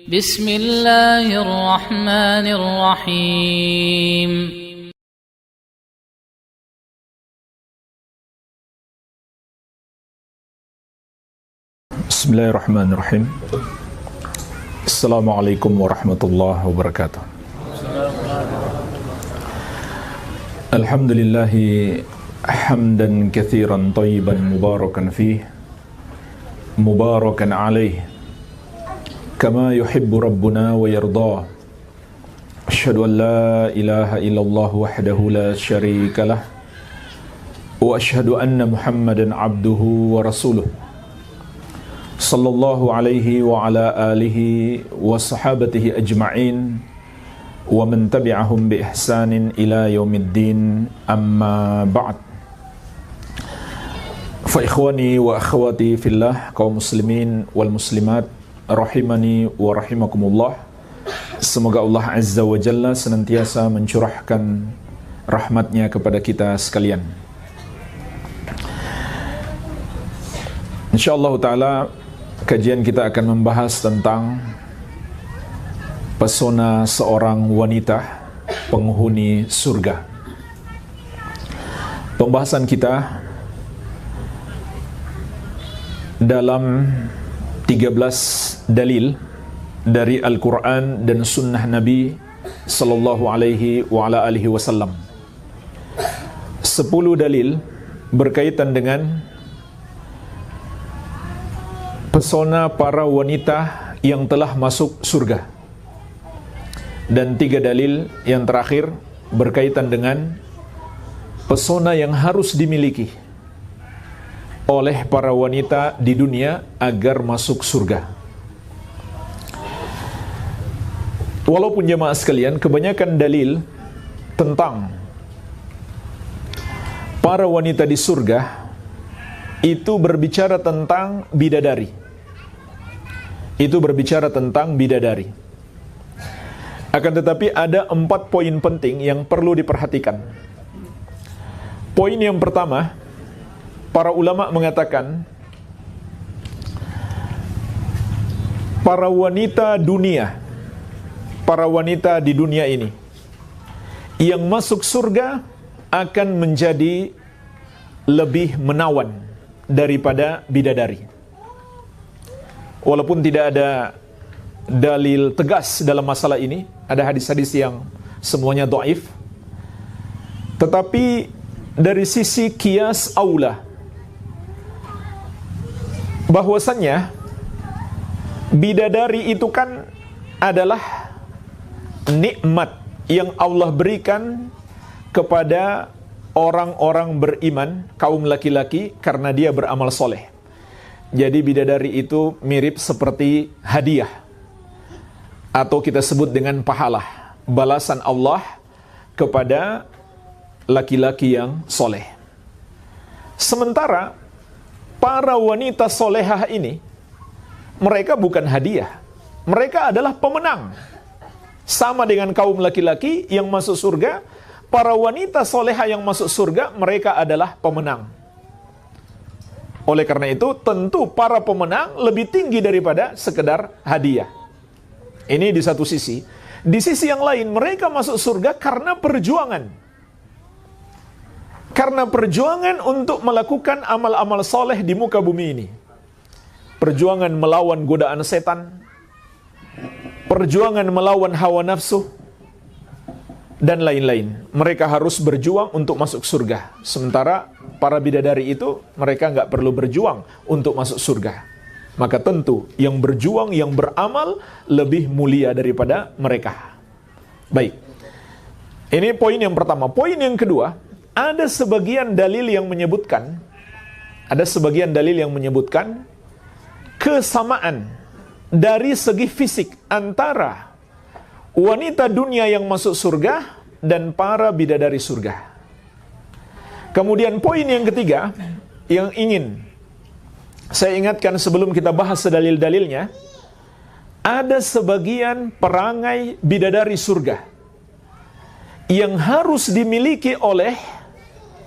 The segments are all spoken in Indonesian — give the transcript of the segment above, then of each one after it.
Bismillahirrahmanirrahim. Bismillahirrahmanirrahim. Assalamualaikum warahmatullahi wabarakatuh. Alhamdulillahi hamdan katsiran thayyiban mubarakan fih, mubarakan alaih, kama yuhibbu rabbuna wa yarda. Asyhadu an la ilaha illallah wahdahu la syarika lah, wa asyhadu anna Muhammadan abduhu wa rasuluh. Sallallahu alaihi wa ala alihi wa sahabatihi ajma'in wa man tabi'ahum bi ihsanin ila yaumiddin, amma ba'd. Fa ikhwani wa akhwati fillah, kaum muslimin wal muslimat rahimani wa rahimakumullah. Semoga Allah Azza wa Jalla senantiasa mencurahkan rahmatnya kepada kita sekalian. InsyaAllah ta'ala kajian kita akan membahas tentang pesona seorang wanita penghuni surga. Pembahasan kita dalam 13 dalil dari Al-Quran dan Sunnah Nabi Sallallahu Alaihi wa ala alihi Wasallam. 10 dalil berkaitan dengan pesona para wanita yang telah masuk surga, dan 3 dalil yang terakhir berkaitan dengan pesona yang harus dimiliki oleh para wanita di dunia agar masuk surga. Walaupun jemaah sekalian, kebanyakan dalil tentang para wanita di surga itu berbicara tentang bidadari. Akan tetapi ada 4 poin penting yang perlu diperhatikan. Poin yang pertama, para ulama mengatakan para wanita di dunia ini yang masuk surga akan menjadi lebih menawan daripada bidadari. Walaupun tidak ada dalil tegas dalam masalah ini, ada hadis-hadis yang semuanya dhaif, tetapi dari sisi qiyas aula, bahwasannya bidadari itu kan adalah nikmat yang Allah berikan kepada orang-orang beriman, kaum laki-laki, karena dia beramal soleh. Jadi bidadari itu mirip seperti hadiah, atau kita sebut dengan pahala, balasan Allah kepada laki-laki yang soleh. Sementara para wanita solehah ini, mereka bukan hadiah, mereka adalah pemenang. Sama dengan kaum laki-laki yang masuk surga, para wanita solehah yang masuk surga, mereka adalah pemenang. Oleh karena itu, tentu para pemenang lebih tinggi daripada sekedar hadiah. Ini di satu sisi. Di sisi yang lain, mereka masuk surga karena perjuangan. Karena perjuangan untuk melakukan amal-amal soleh di muka bumi ini. Perjuangan melawan godaan setan, perjuangan melawan hawa nafsu, dan lain-lain. Mereka harus berjuang untuk masuk surga. Sementara para bidadari itu, mereka nggak perlu berjuang untuk masuk surga. Maka tentu yang berjuang, yang beramal lebih mulia daripada mereka. Baik, ini poin yang pertama. Poin yang kedua, ada sebagian dalil yang menyebutkan kesamaan dari segi fisik antara wanita dunia yang masuk surga dan para bidadari surga. Kemudian poin yang ketiga yang ingin saya ingatkan sebelum kita bahas dalil-dalilnya, ada sebagian perangai bidadari surga yang harus dimiliki oleh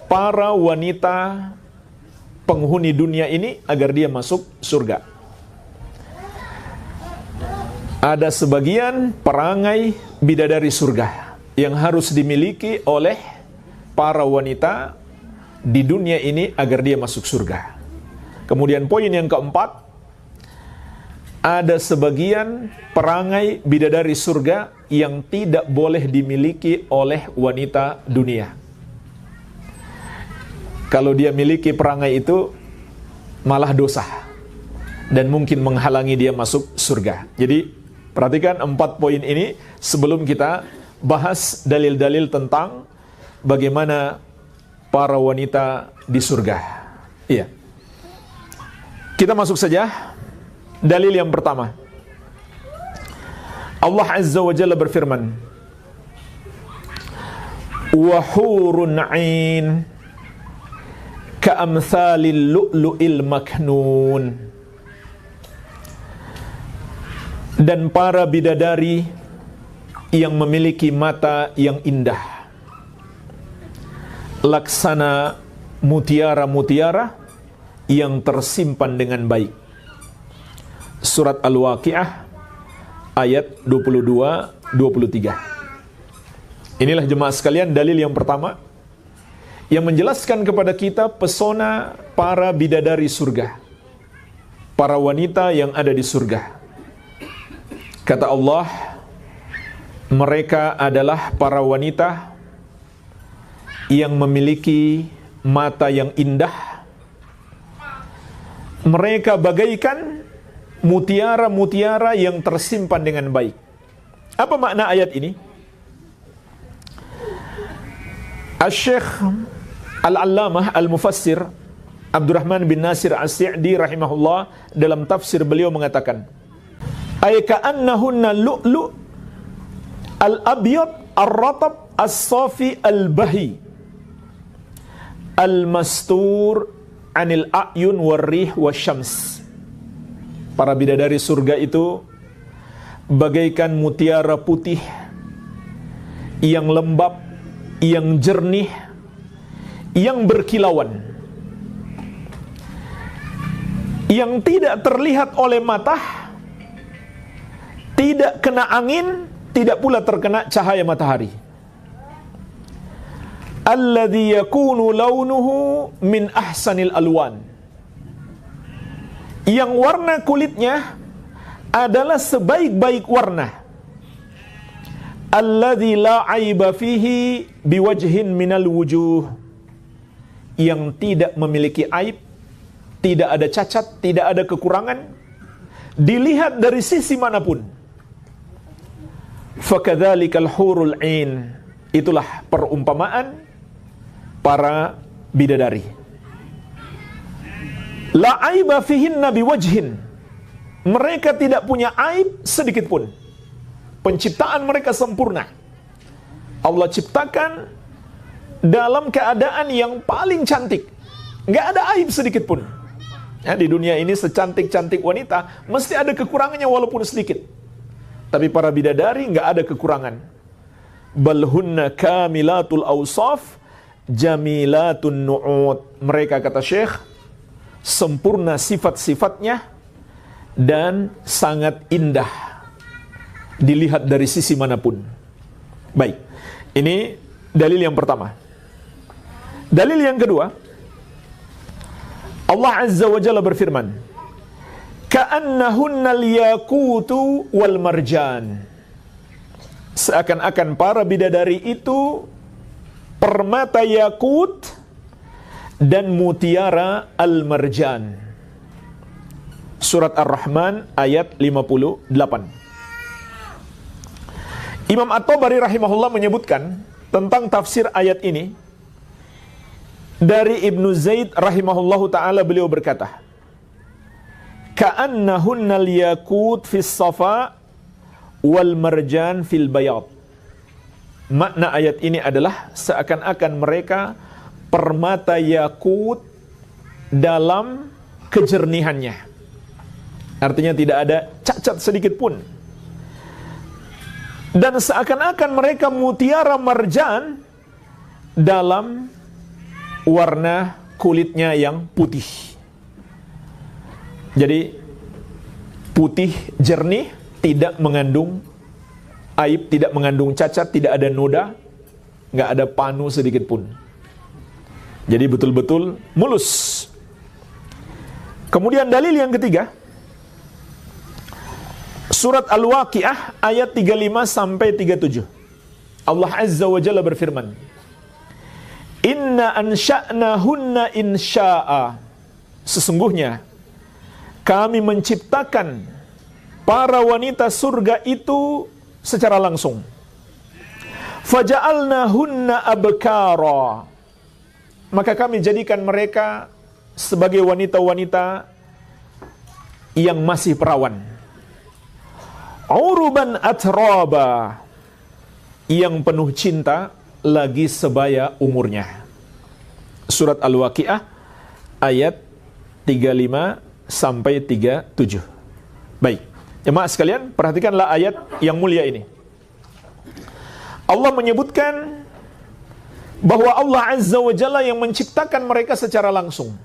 para wanita penghuni dunia ini agar dia masuk surga. Ada sebagian perangai bidadari surga yang harus dimiliki oleh para wanita di dunia ini agar dia masuk surga. Kemudian poin yang keempat, ada sebagian perangai bidadari surga yang tidak boleh dimiliki oleh wanita dunia. Kalau dia miliki perangai itu malah dosa dan mungkin menghalangi dia masuk surga. Jadi perhatikan 4 poin ini sebelum kita bahas dalil-dalil tentang bagaimana para wanita di surga. Iya. Kita masuk saja. Dalil yang pertama. Allah Azza wa Jalla berfirman, "Wa hurun 'ain ka'amthalil lu'lu'il maknun." Dan para bidadari yang memiliki mata yang indah, laksana mutiara-mutiara yang tersimpan dengan baik. Surat Al-Waqiah ayat 22-23. Inilah jemaah sekalian dalil yang pertama yang menjelaskan kepada kita pesona para bidadari surga, para wanita yang ada di surga. Kata Allah, mereka adalah para wanita yang memiliki mata yang indah. Mereka bagaikan mutiara-mutiara yang tersimpan dengan baik. Apa makna ayat ini? Asy-Syaikh Al-Allamah Al-Mufassir Abdurrahman bin Nasir As-Sa'di rahimahullah dalam tafsir beliau mengatakan, ay ka'annahunna lu'lu' al-abyad ar-ratab as-safi al-bahi al-mastur anil a'yun war-rih wasyams. Para bidadari surga itu bagaikan mutiara putih yang lembab, yang jernih, yang berkilauan, yang tidak terlihat oleh mata, tidak kena angin, tidak pula terkena cahaya matahari. Alladzi yakunu launuhu min ahsanil alwan. Yang warna kulitnya adalah sebaik-baik warna. Alladzi la aiba fihi biwajhin minal wujuh. Yang tidak memiliki aib, tidak ada cacat, tidak ada kekurangan, dilihat dari sisi manapun. Fakadzalikal hurul 'ain. Itulah perumpamaan para bidadari. La aiba fihinna biwajhin. Mereka tidak punya aib sedikit pun. Penciptaan mereka sempurna. Allah ciptakan dalam keadaan yang paling cantik. Nggak ada aib sedikit pun. Ya, di dunia ini secantik-cantik wanita mesti ada kekurangannya walaupun sedikit. Tapi para bidadari nggak ada kekurangan. Balhunna kamilatul awsaf jamilatun nu'ud. Mereka, kata Syekh, sempurna sifat-sifatnya dan sangat indah dilihat dari sisi manapun. Baik, ini dalil yang pertama. Dalil yang kedua, Allah Azza wa Jalla berfirman, ka'annahunnal yaqutu wal marjan. Seakan-akan para bidadari itu permata yakut dan mutiara al-marjan. Surat Ar-Rahman ayat 58. Imam At-Tabari rahimahullah menyebutkan tentang tafsir ayat ini dari Ibnu Zaid rahimahullahu ta'ala, beliau berkata, ka'annahunnal yakut fis safa wal marjan fil bayad. Makna ayat ini adalah seakan-akan mereka permata yakut dalam kejernihannya. Artinya tidak ada cacat sedikit pun. Dan seakan-akan mereka mutiara marjan dalam warna kulitnya yang putih. Jadi putih jernih, tidak mengandung aib, tidak mengandung cacat, tidak ada noda, nggak ada panu sedikit pun. Jadi betul-betul mulus. Kemudian dalil yang ketiga, surat Al-Waqiah ayat 35 sampai 37. Allah Azza wa Jalla berfirman, "Inna ansha'nahunna insya'a." Sesungguhnya kami menciptakan para wanita surga itu secara langsung. Faja'alnahunna abkara. Maka kami jadikan mereka sebagai wanita-wanita yang masih perawan. Uruban atraba, yang penuh cinta lagi sebaya umurnya. Surat Al-Waqiah ayat 35 sampai 37. Baik, jemaah sekalian, perhatikanlah ayat yang mulia ini. Allah menyebutkan bahwa Allah Azza wa Jalla yang menciptakan mereka secara langsung.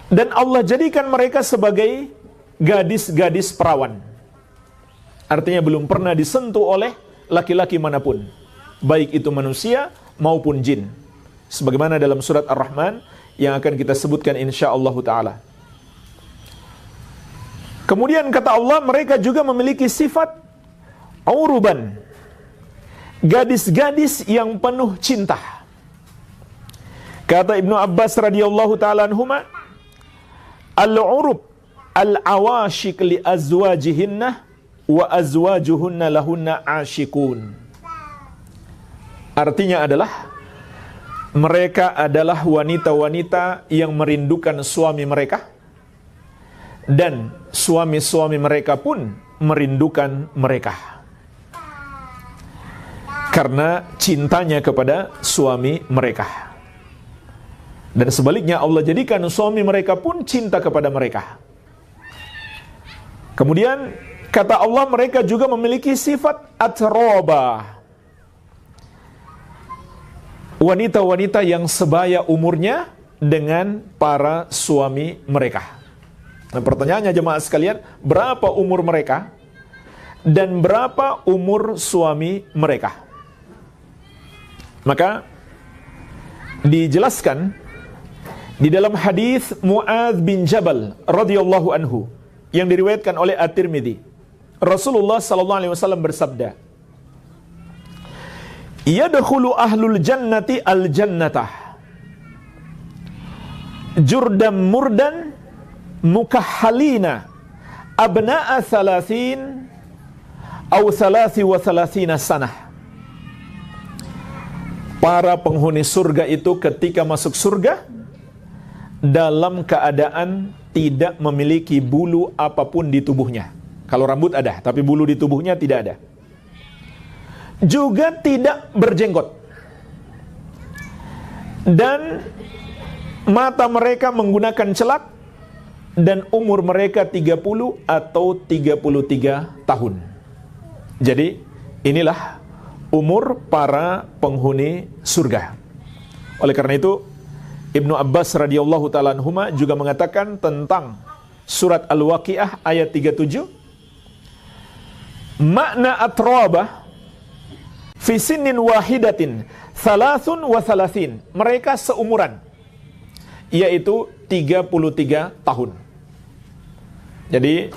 Dan Allah jadikan mereka sebagai gadis-gadis perawan. Artinya belum pernah disentuh oleh laki-laki manapun, baik itu manusia maupun jin. Sebagaimana dalam surat Ar-Rahman yang akan kita sebutkan insyaallah ta'ala. Kemudian kata Allah, mereka juga memiliki sifat uruban, gadis-gadis yang penuh cinta. Kata Ibnu Abbas radhiyallahu ta'ala anhuma, al-urub al-awashiq li azwajihinna wa azwajuhunna lahunna ashikun. Artinya adalah mereka adalah wanita-wanita yang merindukan suami mereka, dan suami-suami mereka pun merindukan mereka karena cintanya kepada suami mereka. Dan sebaliknya Allah jadikan suami mereka pun cinta kepada mereka. Kemudian kata Allah, mereka juga memiliki sifat atroba, wanita-wanita yang sebaya umurnya dengan para suami mereka. Nah, pertanyaannya jemaah sekalian, berapa umur mereka dan berapa umur suami mereka? Maka dijelaskan di dalam hadis Mu'adz bin Jabal radhiyallahu anhu yang diriwayatkan oleh At-Tirmidzi, Rasulullah sallallahu alaihi wasallam bersabda, "Yadkhulu ahlul jannati al-jannatah jurdam murdan mukahhalina abna'a 30 atau 33 sanah." Para penghuni surga itu ketika masuk surga dalam keadaan tidak memiliki bulu apapun di tubuhnya. Kalau rambut ada, tapi bulu di tubuhnya tidak ada. Juga tidak berjenggot. Dan mata mereka menggunakan celak, dan umur mereka 30 atau 33 tahun. Jadi inilah umur para penghuni surga. Oleh karena itu Ibnu Abbas radhiyallahu ta'ala anhuma juga mengatakan tentang surat Al-Waqiah ayat 37, makna atrabah fi sinnin wahidatin 33, mereka seumuran, yaitu 33 tahun. Jadi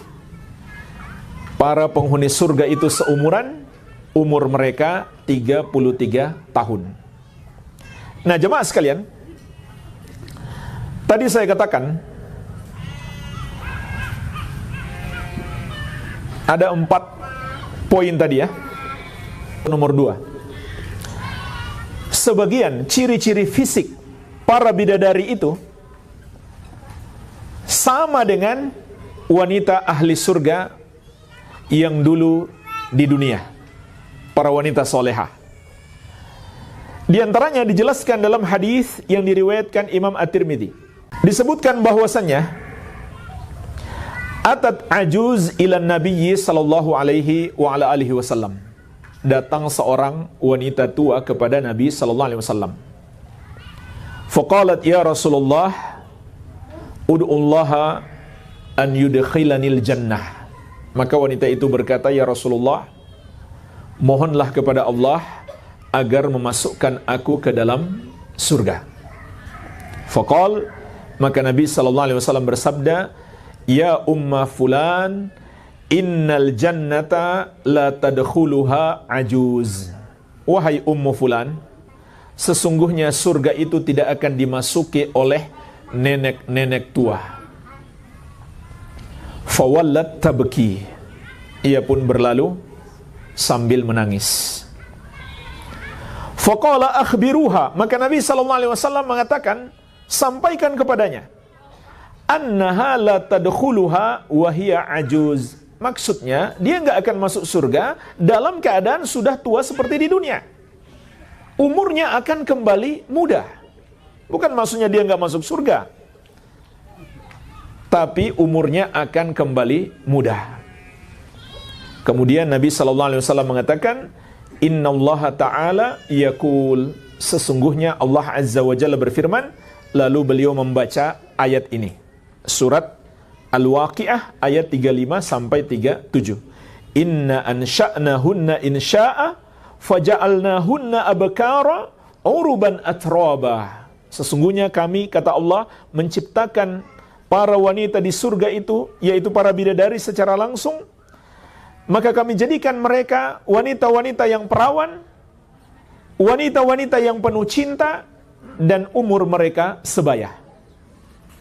para penghuni surga itu seumuran, umur mereka 33 tahun. Nah jemaah sekalian, tadi saya katakan ada 4 poin tadi ya. Nomor 2, sebagian ciri-ciri fisik para bidadari itu sama dengan wanita ahli surga yang dulu di dunia, para wanita solehah. Di antaranya dijelaskan dalam hadis yang diriwayatkan Imam At-Tirmidzi. Disebutkan bahwasannya atat ajuz ila nabiyyi sallallahu alaihi wa ala alihi wasallam. Datang seorang wanita tua kepada Nabi sallallahu alaihi wasallam. Faqalat ya Rasulullah ud'ullaha an yudkhilanil jannah. Maka wanita itu berkata, "Ya Rasulullah, mohonlah kepada Allah agar memasukkan aku ke dalam surga." Faqal, maka Nabi SAW bersabda, "Ya umma fulan, innal jannata la tadkhuluha ajuz." Wahai ummu fulan, sesungguhnya surga itu tidak akan dimasuki oleh nenek-nenek tua. Fawallat tabki. Ia pun berlalu sambil menangis. Faqala akhbiruha, maka Nabi SAW mengatakan, sampaikan kepadanya, annaha la tadkhuluha wa hiya ajuz. Maksudnya, dia enggak akan masuk surga dalam keadaan sudah tua seperti di dunia. Umurnya akan kembali muda. Bukan maksudnya dia enggak masuk surga, tapi umurnya akan kembali muda. Kemudian Nabi SAW mengatakan, innallaha ta'ala yaqul, sesungguhnya Allah Azza wa Jalla berfirman. Lalu beliau membaca ayat ini, surat Al-Waqi'ah ayat 35 sampai 37. Inna ansha'nahunna insya'a faja'alnahunna abkara uruban atraba. Sesungguhnya kami, kata Allah, menciptakan para wanita di surga itu, yaitu para bidadari secara langsung. Maka kami jadikan mereka wanita-wanita yang perawan, wanita-wanita yang penuh cinta, dan umur mereka sebaya.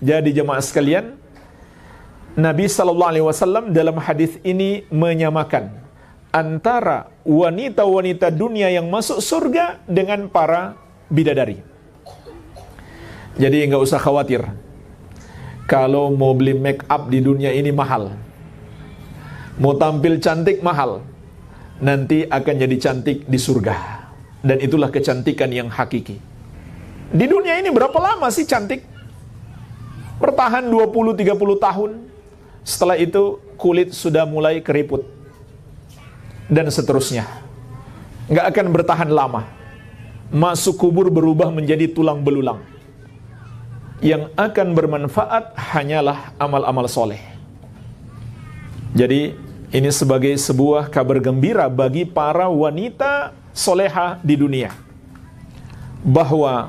Jadi jemaah sekalian, Nabi SAW dalam hadis ini menyamakan antara wanita-wanita dunia yang masuk surga dengan para bidadari. Jadi nggak usah khawatir kalau mau beli make up di dunia ini mahal, mau tampil cantik mahal, nanti akan jadi cantik di surga. Dan itulah kecantikan yang hakiki. Di dunia ini berapa lama sih cantik? Bertahan 20-30 tahun. Setelah itu kulit sudah mulai keriput, dan seterusnya. Nggak akan bertahan lama. Masuk kubur berubah menjadi tulang belulang. Yang akan bermanfaat hanyalah amal-amal soleh. Jadi ini sebagai sebuah kabar gembira bagi para wanita soleha di dunia, bahwa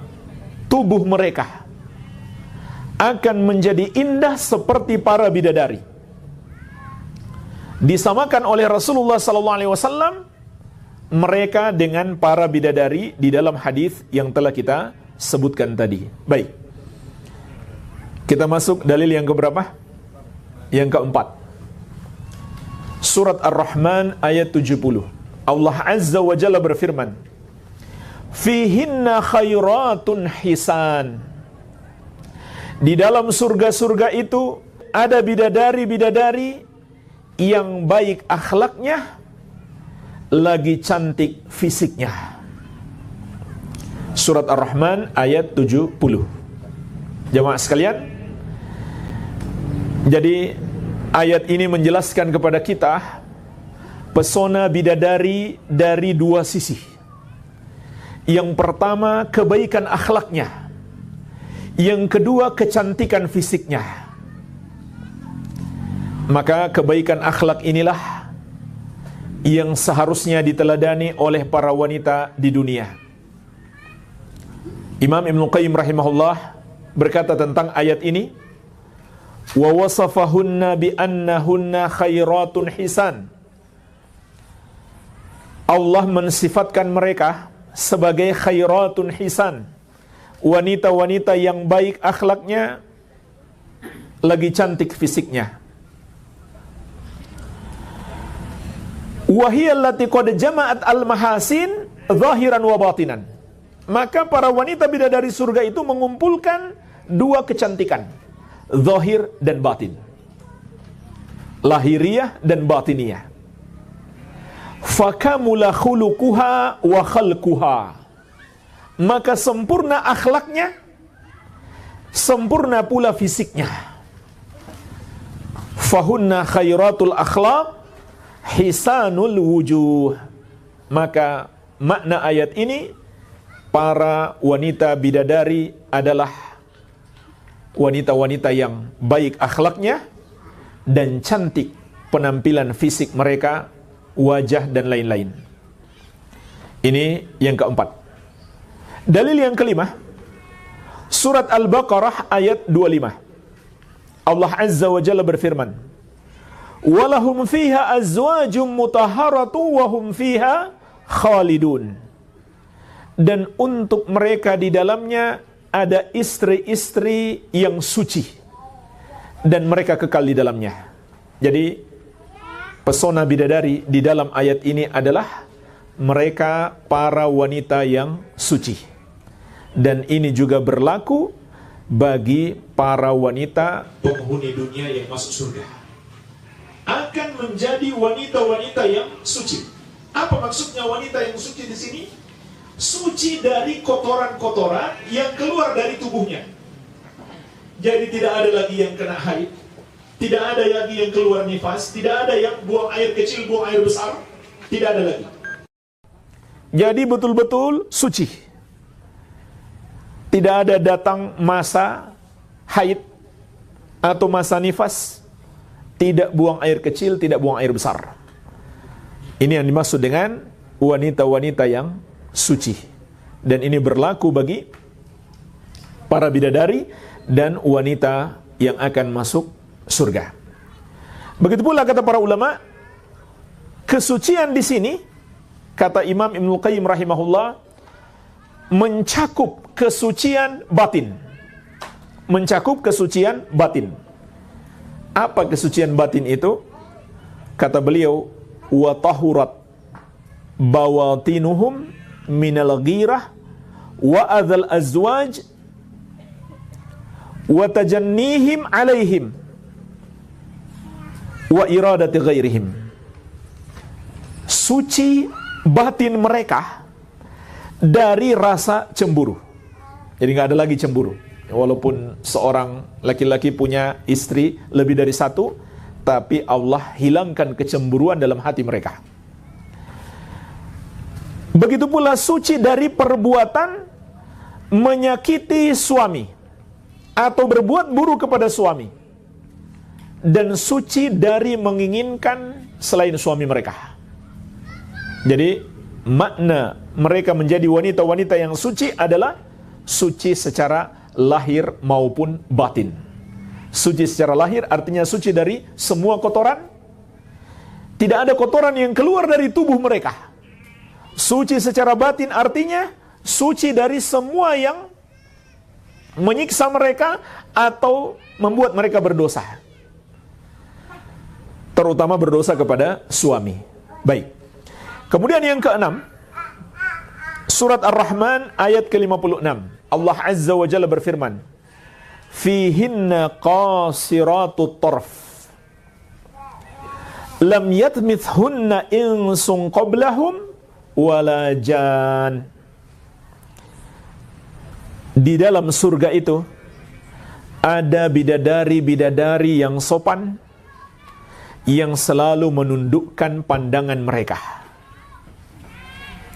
tubuh mereka akan menjadi indah seperti para bidadari. Disamakan oleh Rasulullah SAW mereka dengan para bidadari di dalam hadis yang telah kita sebutkan tadi. Baik, kita masuk dalil yang keberapa? Yang keempat. Surat Ar-Rahman ayat 70. Allah Azza wa Jalla berfirman, fihinna khairatun hisan. Di dalam surga-surga itu ada bidadari-bidadari yang baik akhlaknya, lagi cantik fisiknya. Surat Ar-Rahman ayat 70. Jemaah sekalian, jadi ayat ini menjelaskan kepada kita pesona bidadari dari dua sisi. Yang pertama, kebaikan akhlaknya. Yang kedua, kecantikan fisiknya. Maka kebaikan akhlak inilah yang seharusnya diteladani oleh para wanita di dunia. Imam Ibnu Qayyim rahimahullah berkata tentang ayat ini, wa wasafahunna bi annahunna khairatun hisan. Allah mensifatkan mereka sebagai khairatun hisan, wanita-wanita yang baik akhlaknya, lagi cantik fisiknya. Wahiyallati qad jama'at al-mahasin zahiran wa batinan. Maka para wanita bidadari surga itu mengumpulkan dua kecantikan, zahir dan batin, lahiriah dan batiniyah. Fakamula khuluquha wa khalquha. Maka sempurna akhlaknya, sempurna pula fisiknya. Fahunna khairatul akhlaq hisanul wujuh. Maka makna ayat ini, para wanita bidadari adalah wanita-wanita yang baik akhlaknya dan cantik penampilan fisik mereka, wajah dan lain-lain. Ini yang keempat. Dalil yang kelima, surat Al-Baqarah ayat 25. Allah Azza wa Jalla berfirman, "Walahum fiha azwajum mutahharatu wa hum fiha khalidun." Dan untuk mereka di dalamnya ada istri-istri yang suci dan mereka kekal di dalamnya. Jadi pesona bidadari di dalam ayat ini adalah mereka para wanita yang suci. Dan ini juga berlaku bagi para wanita penghuni dunia yang masuk surga. Akan menjadi wanita-wanita yang suci. Apa maksudnya wanita yang suci di sini? Suci dari kotoran-kotoran yang keluar dari tubuhnya. Jadi tidak ada lagi yang kena haid, tidak ada lagi yang keluar nifas, tidak ada yang buang air kecil, buang air besar, tidak ada lagi. Jadi betul-betul suci. Tidak ada datang masa haid atau masa nifas, tidak buang air kecil, tidak buang air besar. Ini yang dimaksud dengan wanita-wanita yang suci. Dan ini berlaku bagi para bidadari dan wanita yang akan masuk surga. Begitu pula kata para ulama, kesucian di sini, kata Imam Ibnu Qayyim rahimahullah, mencakup kesucian batin. Mencakup kesucian batin. Apa kesucian batin itu? Kata beliau, wa tahurat bawatinuhum minal ghirah wa adzal azwaj wa tajannihim alaihim wa iradati ghairihim. Suci batin mereka dari rasa cemburu. Jadi nggak ada lagi cemburu. Walaupun seorang laki-laki punya istri lebih dari satu, tapi Allah hilangkan kecemburuan dalam hati mereka. Begitu pula suci dari perbuatan menyakiti suami atau berbuat buruk kepada suami, dan suci dari menginginkan selain suami mereka. Jadi makna mereka menjadi wanita-wanita yang suci adalah suci secara lahir maupun batin. Suci secara lahir artinya suci dari semua kotoran. Tidak ada kotoran yang keluar dari tubuh mereka. Suci secara batin artinya suci dari semua yang menyiksa mereka atau membuat mereka berdosa. Terutama berdosa kepada suami. Baik. Kemudian yang keenam, surat Ar-Rahman ayat ke-56. Allah Azza wa Jalla berfirman, "Fihinna qasiratut tarf, lam yatmithunna insun qablahum wala jan." Di dalam surga itu ada bidadari-bidadari yang sopan, yang selalu menundukkan pandangan mereka,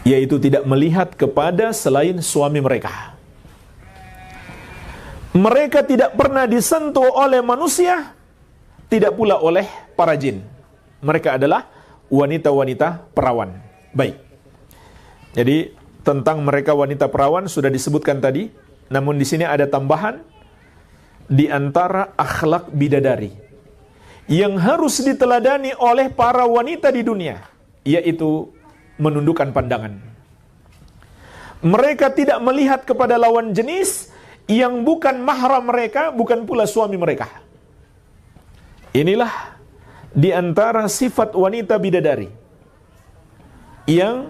yaitu tidak melihat kepada selain suami mereka. Mereka tidak pernah disentuh oleh manusia, tidak pula oleh para jin. Mereka adalah wanita-wanita perawan. Baik. Jadi tentang mereka wanita perawan sudah disebutkan tadi, namun di sini ada tambahan di antara akhlak bidadari yang harus diteladani oleh para wanita di dunia, yaitu menundukkan pandangan. Mereka tidak melihat kepada lawan jenis yang bukan mahram mereka, bukan pula suami mereka. Inilah di antara sifat wanita bidadari yang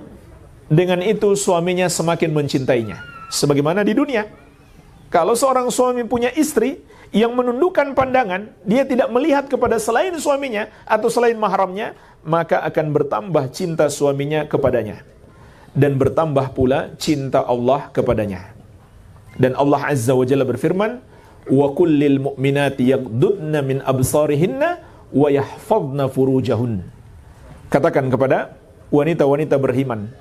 dengan itu suaminya semakin mencintainya. Sebagaimana di dunia, kalau seorang suami punya istri yang menundukkan pandangan, dia tidak melihat kepada selain suaminya atau selain mahramnya, maka akan bertambah cinta suaminya kepadanya, dan bertambah pula cinta Allah kepadanya. Dan Allah Azza wa Jalla berfirman, "Wa kullil mu'minati yaghdudna min absarihinna wa yahfadna furujahun." Katakan kepada wanita-wanita beriman,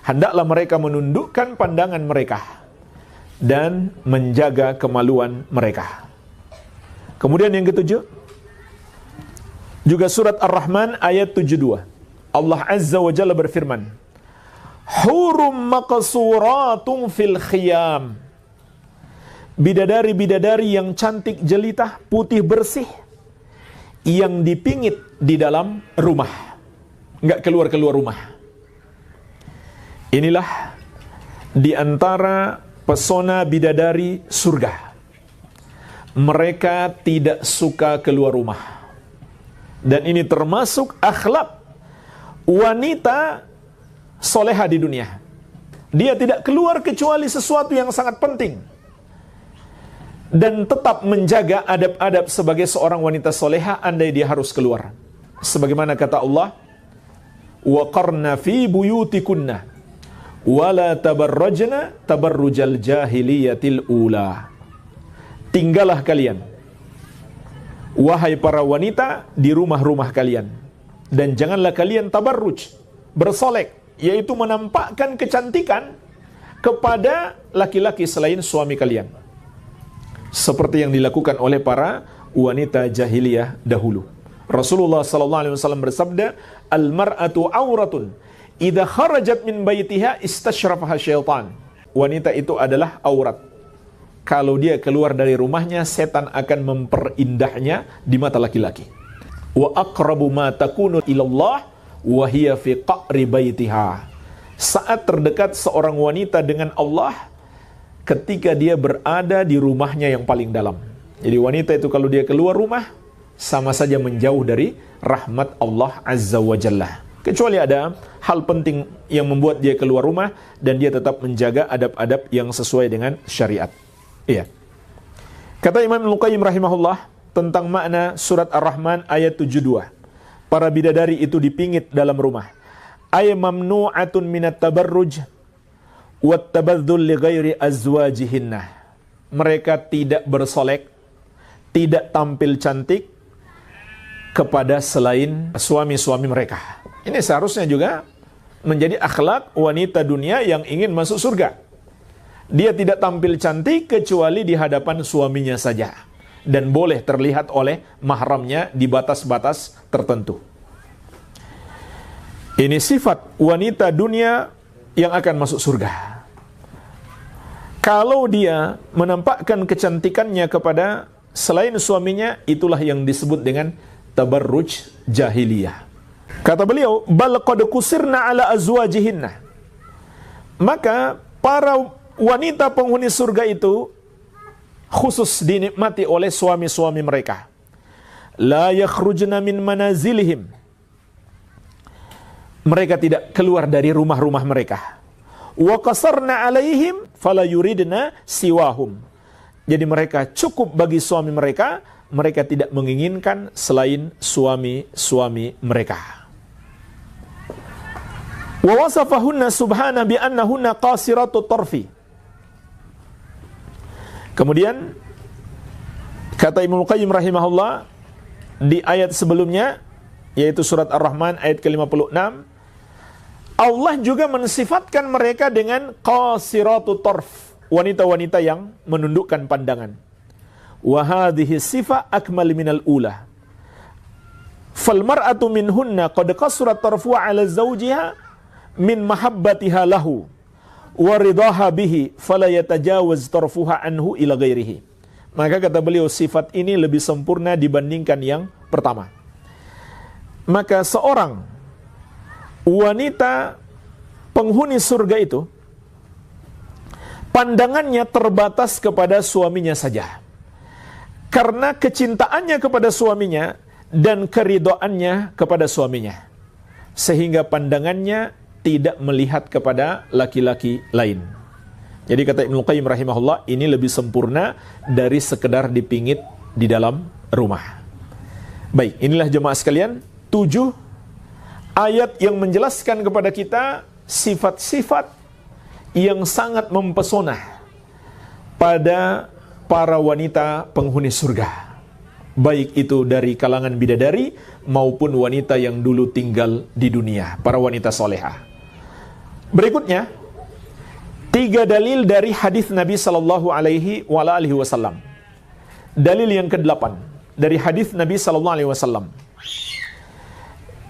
hendaklah mereka menundukkan pandangan mereka dan menjaga kemaluan mereka. Kemudian yang ketujuh, Juga surat Ar-Rahman ayat 72. Allah Azza wa Jalla berfirman, Hurum maqsuratun fil khiyam. Bidadari-bidadari yang cantik jelita, putih bersih, yang dipingit di dalam rumah, nggak keluar-keluar rumah. Inilah di antara pesona bidadari surga. Mereka tidak suka keluar rumah. Dan ini termasuk akhlak wanita soleha di dunia. Dia tidak keluar kecuali sesuatu yang sangat penting, dan tetap menjaga adab-adab sebagai seorang wanita soleha andai dia harus keluar. Sebagaimana kata Allah, وَقَرْنَ فِي بُيُوتِكُنَّ وَلَا تَبَرَّجْنَ تَبَرُّجَ الْجَاهِلِيَّةِ الْأُولَى. Tinggallah kalian, wahai para wanita, di rumah-rumah kalian, dan janganlah kalian tabarruj, bersolek, yaitu menampakkan kecantikan kepada laki-laki selain suami kalian, seperti yang dilakukan oleh para wanita jahiliyah dahulu. Rasulullah sallallahu alaihi wasallam bersabda, "Al-mar'atu auratun, idza kharajat min baitiha istashrafaha syaitan." Wanita itu adalah aurat. Kalau dia keluar dari rumahnya, setan akan memperindahnya di mata laki-laki. Wa aqrabu ma takunu ilallah wa hiya fi qa'ri baitiha. Saat terdekat seorang wanita dengan Allah ketika dia berada di rumahnya yang paling dalam. Jadi wanita itu kalau dia keluar rumah, sama saja menjauh dari rahmat Allah Azza wa Jalla. Kecuali ada hal penting yang membuat dia keluar rumah dan dia tetap menjaga adab-adab yang sesuai dengan syariat. Iya. Kata Imam Al-Qayyim rahimahullah tentang makna surat Ar-Rahman ayat 72. Para bidadari itu dipingit dalam rumah. Ay mamnu'atun minat tabarruj wat tabadzul li ghairi azwajihinna. Mereka tidak bersolek, tidak tampil cantik kepada selain suami-suami mereka. Ini seharusnya juga menjadi akhlak wanita dunia yang ingin masuk surga. Dia tidak tampil cantik kecuali di hadapan suaminya saja, dan boleh terlihat oleh mahramnya di batas-batas tertentu. Ini sifat wanita dunia yang akan masuk surga. Kalau dia menampakkan kecantikannya kepada selain suaminya, itulah yang disebut dengan tabarruj jahiliyah. Kata beliau, bal qad kusirna ala azwajihinna. Maka para wanita penghuni surga itu khusus dinikmati oleh suami-suami mereka. La yakhrujna min manazilihim. Mereka tidak keluar dari rumah-rumah mereka. Wa qasarna alaihim fala yuridna siwahum. Jadi mereka cukup bagi suami mereka, mereka tidak menginginkan selain suami-suami mereka. Wa wasafahunna subhana bi annahunna qasiratut tarfi. Kemudian kata Ibnu Qayyim rahimahullah di ayat sebelumnya, yaitu surat Ar-Rahman ayat ke-56, Allah juga mensifatkan mereka dengan qasiratut tarf, wanita-wanita yang menundukkan pandangan. Wa hadhihi sifah akmal minal ula. Fal mar'atu minhunna qad qasrat tarfuha 'ala zawjiha min mahabbatiha lahu wa ridaha bihi fala yatajawaz tarfuha anhu ila ghairihi. Maka kata beliau, sifat ini lebih sempurna dibandingkan yang pertama. Maka seorang wanita penghuni surga itu pandangannya terbatas kepada suaminya saja, karena kecintaannya kepada suaminya dan keridoannya kepada suaminya, sehingga pandangannya tidak melihat kepada laki-laki lain. Jadi kata Ibnu Qayyim rahimahullah, ini lebih sempurna dari sekedar dipingit di dalam rumah. Baik, inilah jemaah sekalian 7 ayat yang menjelaskan kepada kita sifat-sifat yang sangat mempesona pada para wanita penghuni surga, baik itu dari kalangan bidadari maupun wanita yang dulu tinggal di dunia, para wanita solehah. Berikutnya 3 dalil dari hadis Nabi sallallahu alaihi wasallam. Dalil yang ke-8 dari hadis Nabi sallallahu alaihi wasallam.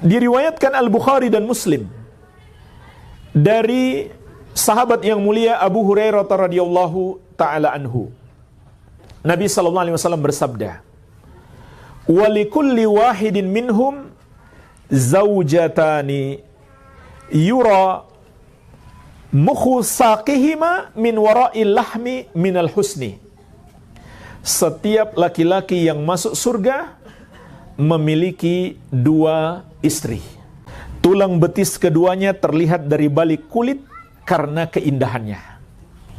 Diriwayatkan Al-Bukhari dan Muslim dari sahabat yang mulia Abu Hurairah radhiyallahu taala anhu. Nabi sallallahu alaihi wasallam bersabda, "Wa likulli wahidin minhum zaujatani yura mukhu saqihima min wara'il lahmi minal husni." Setiap laki-laki yang masuk surga memiliki dua istri. Tulang betis keduanya terlihat dari balik kulit karena keindahannya.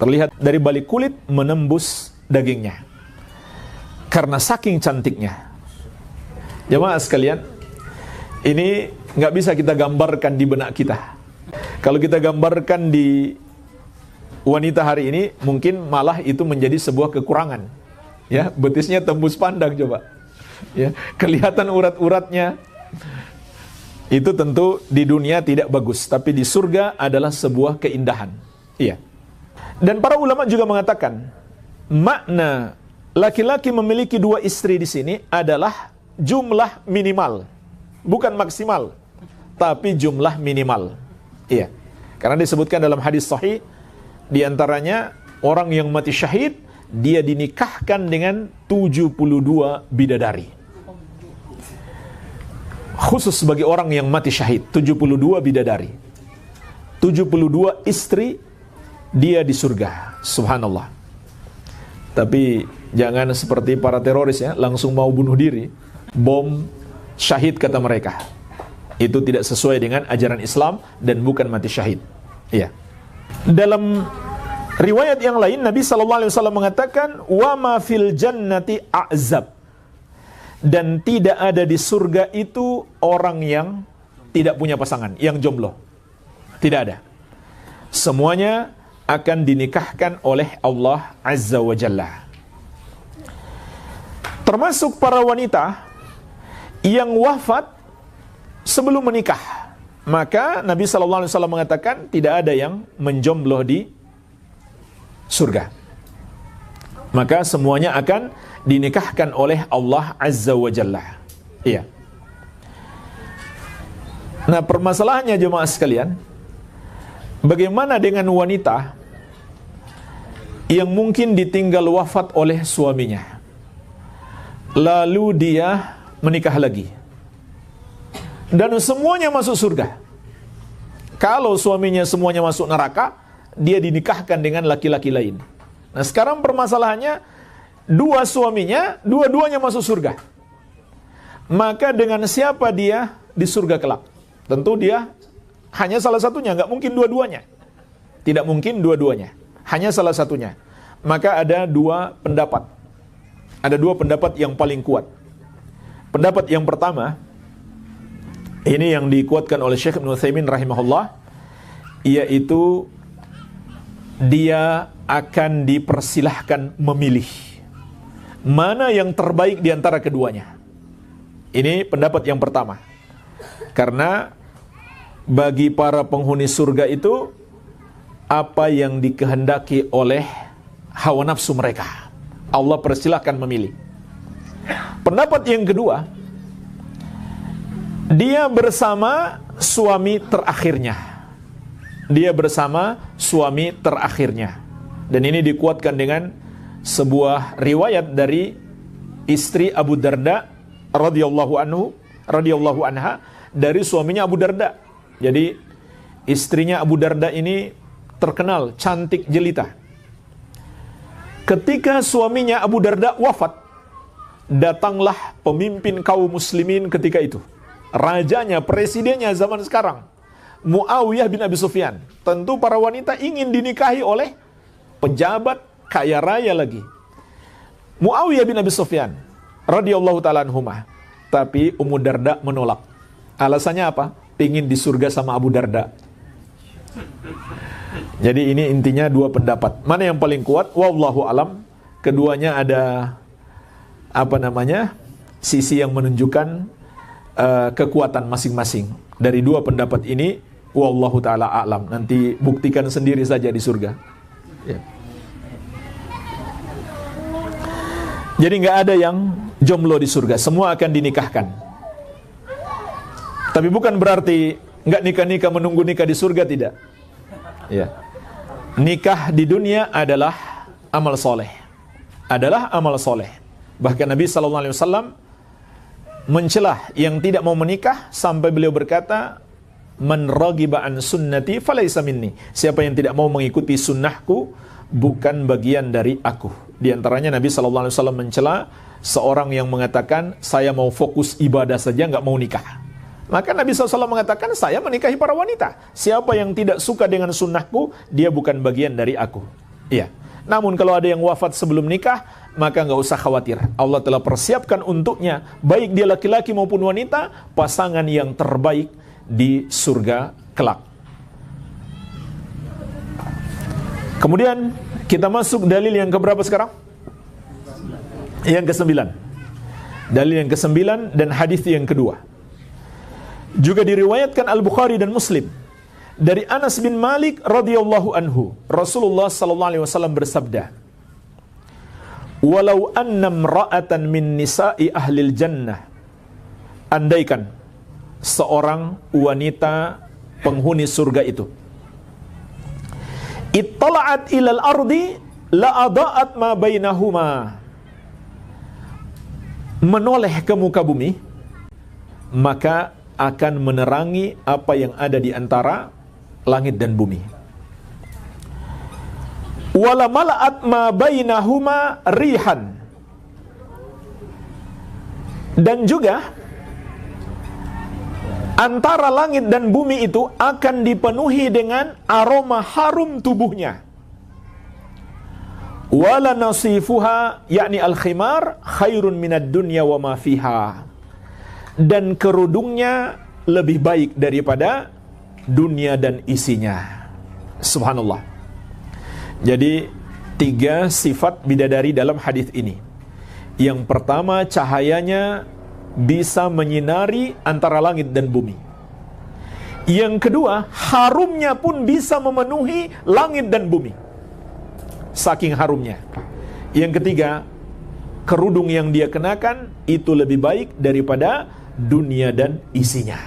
Terlihat dari balik kulit menembus dagingnya karena saking cantiknya. Jemaah sekalian, ini nggak bisa kita gambarkan di benak kita. Kalau kita gambarkan di wanita hari ini, mungkin malah itu menjadi sebuah kekurangan. Ya, betisnya tembus pandang coba. Ya, kelihatan urat-uratnya. Itu tentu di dunia tidak bagus, tapi di surga adalah sebuah keindahan. Iya. Dan para ulama juga mengatakan, makna laki-laki memiliki dua istri di sini adalah jumlah minimal, bukan maksimal, tapi jumlah minimal. Iya. Karena disebutkan dalam hadis sahih, di antaranya orang yang mati syahid, dia dinikahkan dengan 72 bidadari. Khusus bagi orang yang mati syahid, 72 bidadari. 72 istri dia di surga. Subhanallah. Tapi jangan seperti para teroris ya, langsung mau bunuh diri. Bom syahid kata mereka. Itu tidak sesuai dengan ajaran Islam dan bukan mati syahid. Iya. Dalam riwayat yang lain Nabi sallallahu alaihi wasallam mengatakan, "Wa ma fil jannati a'zab." Dan tidak ada di surga itu orang yang tidak punya pasangan, yang jomblo. Tidak ada. Semuanya akan dinikahkan oleh Allah Azza wa Jalla. Termasuk para wanita yang wafat sebelum menikah. Maka Nabi sallallahu alaihi wasallam mengatakan tidak ada yang menjomblo di surga. Maka semuanya akan dinikahkan oleh Allah Azza wa Jalla. Iya. Nah, permasalahannya jemaah sekalian, bagaimana dengan wanita yang mungkin ditinggal wafat oleh suaminya, lalu dia menikah lagi, dan semuanya masuk surga? Kalau suaminya semuanya masuk neraka, dia dinikahkan dengan laki-laki lain. Nah, sekarang permasalahannya, dua suaminya, dua-duanya masuk surga. Maka dengan siapa dia di surga kelak? Tentu dia hanya salah satunya, nggak mungkin dua-duanya. Tidak mungkin dua-duanya, hanya salah satunya. Maka ada dua pendapat. Ada dua pendapat yang paling kuat. Pendapat yang pertama, ini yang dikuatkan oleh Syekh Ibnu Utsaimin rahimahullah, yaitu dia akan dipersilahkan memilih mana yang terbaik di antara keduanya. Ini pendapat yang pertama. Karena bagi para penghuni surga itu, apa yang dikehendaki oleh hawa nafsu mereka, Allah persilahkan memilih. Pendapat yang kedua, dia bersama suami terakhirnya. Dia bersama suami terakhirnya. Dan ini dikuatkan dengan sebuah riwayat dari istri Abu Darda radhiyallahu anha, dari suaminya Abu Darda. Jadi istrinya Abu Darda ini terkenal cantik jelita. Ketika suaminya Abu Darda wafat, datanglah pemimpin kaum muslimin ketika itu. Rajanya, presidennya zaman sekarang, Muawiyah bin Abi Sufyan. Tentu para wanita ingin dinikahi oleh pejabat kaya raya lagi. Muawiyah bin Abi Sufyan radhiyallahu ta'ala anhumah. Tapi Ummu Darda menolak. Alasannya apa? Pingin di surga sama Abu Darda. Jadi ini intinya dua pendapat. Mana yang paling kuat? Wallahu alam. Keduanya ada sisi yang menunjukkan kekuatan masing-masing. Dari dua pendapat ini, wallahu ta'ala a'lam. Nanti buktikan sendiri saja di surga. Ya. Jadi nggak ada yang jomblo di surga. Semua akan dinikahkan. Tapi bukan berarti nggak nikah-nikah menunggu nikah di surga, tidak. Ya. Nikah di dunia adalah amal soleh. Adalah amal soleh. Bahkan Nabi SAW mencelah yang tidak mau menikah sampai beliau berkata, "Man raghiba an sunnati falaysa minni." Siapa yang tidak mau mengikuti sunnahku bukan bagian dari aku. Di antaranya Nabi SAW mencela seorang yang mengatakan, "Saya mau fokus ibadah saja, nggak mau nikah." Maka Nabi SAW mengatakan, "Saya menikahi para wanita. Siapa yang tidak suka dengan sunnahku, dia bukan bagian dari aku." Iya. Namun kalau ada yang wafat sebelum nikah, maka nggak usah khawatir. Allah telah persiapkan untuknya, baik dia laki-laki maupun wanita, pasangan yang terbaik di surga kelak. Kemudian kita masuk dalil yang keberapa sekarang? Yang ke-9. Dalil yang ke-9 dan hadis yang kedua. Juga diriwayatkan Al-Bukhari dan Muslim dari Anas bin Malik radhiyallahu anhu, Rasulullah sallallahu alaihi wasallam bersabda, "Walau anna imra'atan min nisa'i ahlil jannah." Andaikan seorang wanita penghuni surga itu ittala'at ilal ardi la'adha'at ma bainahuma, menoleh ke muka bumi, maka akan menerangi apa yang ada di antara langit dan bumi. Wala mala'at ma bainahuma rihan, dan juga antara langit dan bumi itu akan dipenuhi dengan aroma harum tubuhnya. Wala nasifuha, yakni al-khimar, khairun minad dunya wa ma fiha, dan kerudungnya lebih baik daripada dunia dan isinya. Subhanallah. Jadi 3 sifat bidadari dalam hadis ini. Yang pertama, cahayanya bisa menyinari antara langit dan bumi. Yang kedua, harumnya pun bisa memenuhi langit dan bumi, saking harumnya. Yang ketiga, kerudung yang dia kenakan itu lebih baik daripada dunia dan isinya.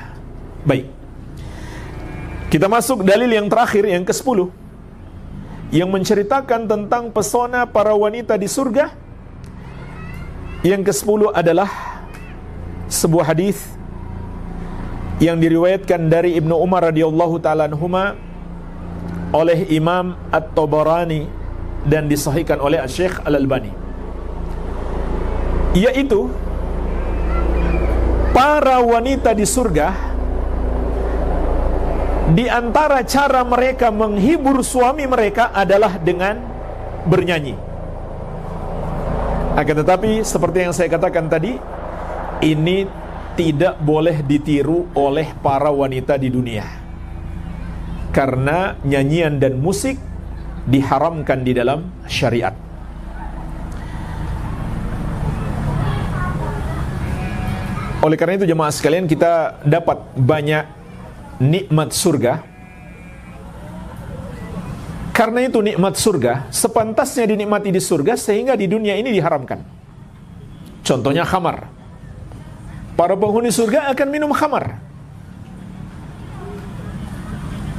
Baik, kita masuk dalil yang terakhir, yang ke-10, yang menceritakan tentang pesona para wanita di surga. Yang ke-10 adalah sebuah hadis yang diriwayatkan dari Ibnu Umar radhiyallahu ta'ala anhuma oleh Imam At-Tabarani dan disahihkan oleh Syekh Al-Albani, yaitu para wanita di surga, di antara cara mereka menghibur suami mereka adalah dengan bernyanyi. Akan tetapi seperti yang saya katakan tadi, ini tidak boleh ditiru oleh para wanita di dunia, karena nyanyian dan musik diharamkan di dalam syariat. Oleh karena itu jemaah sekalian, kita dapat banyak nikmat surga. Karena itu nikmat surga sepantasnya dinikmati di surga, sehingga di dunia ini diharamkan. Contohnya khamar. Para penghuni surga akan minum khamar,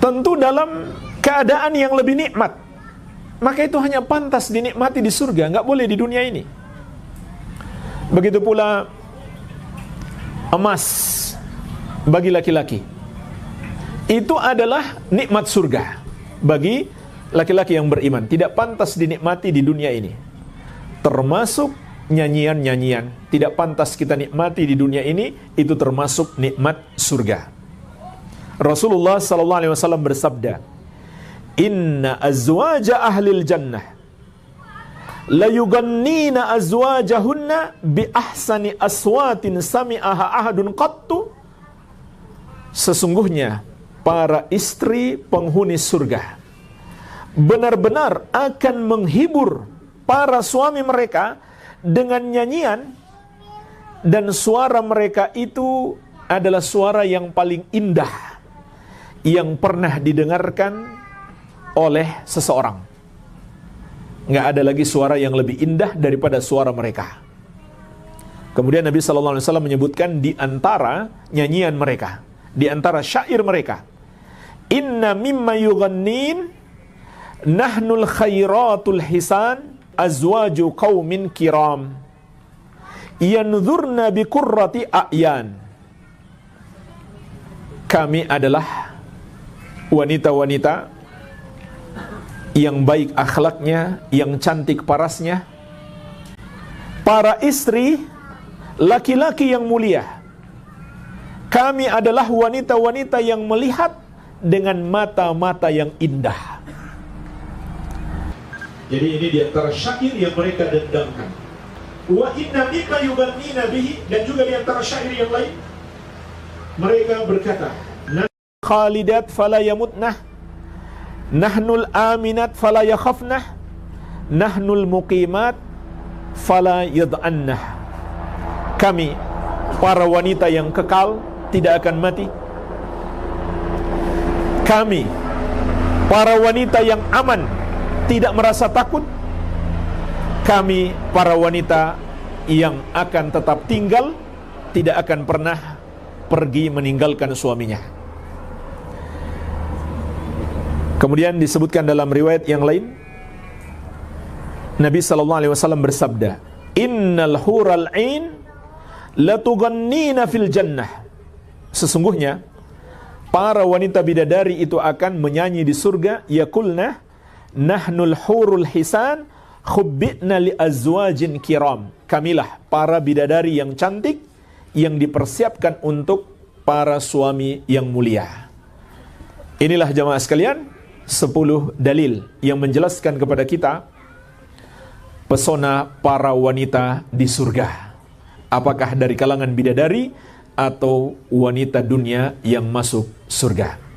tentu dalam keadaan yang lebih nikmat. Maka itu hanya pantas dinikmati di surga, nggak boleh di dunia ini. Begitu pula emas bagi laki-laki, itu adalah nikmat surga bagi laki-laki yang beriman, tidak pantas dinikmati di dunia ini. Termasuk nyanyian-nyanyian tidak pantas kita nikmati di dunia ini, itu termasuk nikmat surga. Rasulullah SAW bersabda, "Inna azwaja ahlil jannah la yugannina azwajahunna bi ahsani aswatin sami'aha ahadun qattu." Sesungguhnya para istri penghuni surga benar-benar akan menghibur para suami mereka dengan nyanyian, dan suara mereka itu adalah suara yang paling indah yang pernah didengarkan oleh seseorang. Nggak ada lagi suara yang lebih indah daripada suara mereka. Kemudian Nabi SAW menyebutkan di antara nyanyian mereka, di antara syair mereka. Inna mimma yughannin nahnul khairatul hisan azwaju qaumin kiram yanzurna bi qurrati a'yan. Kami adalah wanita-wanita yang baik akhlaknya, yang cantik parasnya, para istri laki-laki yang mulia. Kami adalah wanita-wanita yang melihat dengan mata-mata yang indah. Jadi ini di antara syair yang mereka dendangkan. Wa inna mimma yugannina bihi, dan juga di antara syair yang lain mereka berkata, khalidat fala yamutnah, nahnul aminat fala yakhafnah, nahnul muqimat fala yad'annah. Kami para wanita yang kekal, tidak akan mati. Kami para wanita yang aman, tidak merasa takut. Kami para wanita yang akan tetap tinggal, tidak akan pernah pergi meninggalkan suaminya. Kemudian disebutkan dalam riwayat yang lain, Nabi SAW bersabda, innal hural ain latughannina fil jannah. Sesungguhnya para wanita bidadari itu akan menyanyi di surga, yaqulna nahnul hurul hisan khubbitna li azwajin kiram. Kamilah para bidadari yang cantik yang dipersiapkan untuk para suami yang mulia. Inilah jamaah sekalian 10 dalil yang menjelaskan kepada kita pesona para wanita di surga. Apakah dari kalangan bidadari atau wanita dunia yang masuk surga.